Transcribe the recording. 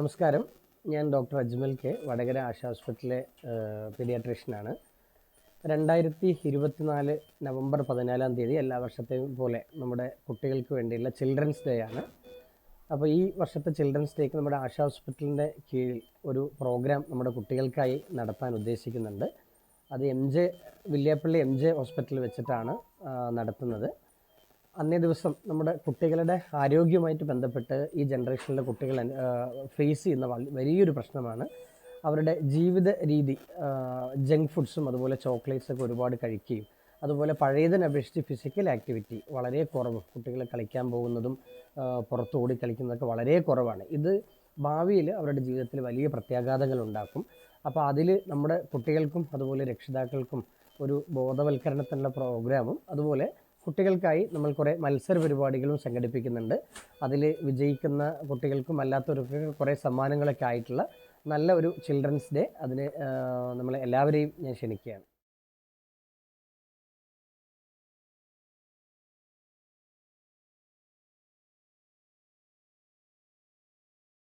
നമസ്കാരം. ഞാൻ doctor Ajmal K, Vadakara ASHA ഹോസ്പിറ്റലിലെ പീഡിയാട്രീഷ്യനാണ്. 2024 നവംബർ 14 എല്ലാ വർഷത്തെയും പോലെ നമ്മുടെ കുട്ടികൾക്ക് വേണ്ടിയുള്ള ചിൽഡ്രൻസ് ഡേ ആണ്. അപ്പോൾ ഈ വർഷത്തെ ചിൽഡ്രൻസ് ഡേക്ക് നമ്മുടെ ആശാ ഹോസ്പിറ്റലിൻ്റെ കീഴിൽ ഒരു പ്രോഗ്രാം നമ്മുടെ കുട്ടികൾക്കായി നടത്താൻ ഉദ്ദേശിക്കുന്നുണ്ട്. അത് വില്യാപ്പള്ളി MJ ഹോസ്പിറ്റലിൽ വെച്ചിട്ടാണ് നടത്തുന്നത്. അന്നേ ദിവസം നമ്മുടെ കുട്ടികളുടെ ആരോഗ്യവുമായിട്ട് ബന്ധപ്പെട്ട് ഈ ജനറേഷനിലെ കുട്ടികൾ ഫേസ് ചെയ്യുന്ന വലിയൊരു പ്രശ്നമാണ് അവരുടെ ജീവിത രീതി. ജങ്ക് ഫുഡ്സും അതുപോലെ ചോക്ലേറ്റ്സൊക്കെ ഒരുപാട് കഴിക്കുകയും അതുപോലെ പഴയതിനെ അപേക്ഷിച്ച് ഫിസിക്കൽ ആക്ടിവിറ്റി വളരെ കുറവ്, കുട്ടികൾ കളിക്കാൻ പോകുന്നതും പുറത്തു ഓടി കളിക്കുന്നതൊക്കെ വളരെ കുറവാണ്. ഇത് ഭാവിയിൽ അവരുടെ ജീവിതത്തിൽ വലിയ പ്രത്യാഘാതങ്ങൾ ഉണ്ടാക്കും. അപ്പോൾ അതിൽ നമ്മുടെ കുട്ടികൾക്കും അതുപോലെ രക്ഷിതാക്കൾക്കും ഒരു ബോധവൽക്കരണത്തിനുള്ള പ്രോഗ്രാമും അതുപോലെ കുട്ടികൾക്കായി നമ്മൾ കുറേ മത്സര പരിപാടികളും സംഘടിപ്പിക്കുന്നുണ്ട്. അതിൽ വിജയിക്കുന്ന കുട്ടികൾക്കും അല്ലാത്തവർക്കൊക്കെ കുറേ സമ്മാനങ്ങളൊക്കെ ആയിട്ടുള്ള നല്ല ഒരു ചിൽഡ്രൻസ് ഡേ അതിന് നമ്മൾ എല്ലാവരെയും ഞാൻ ക്ഷണിക്കുകയാണ്.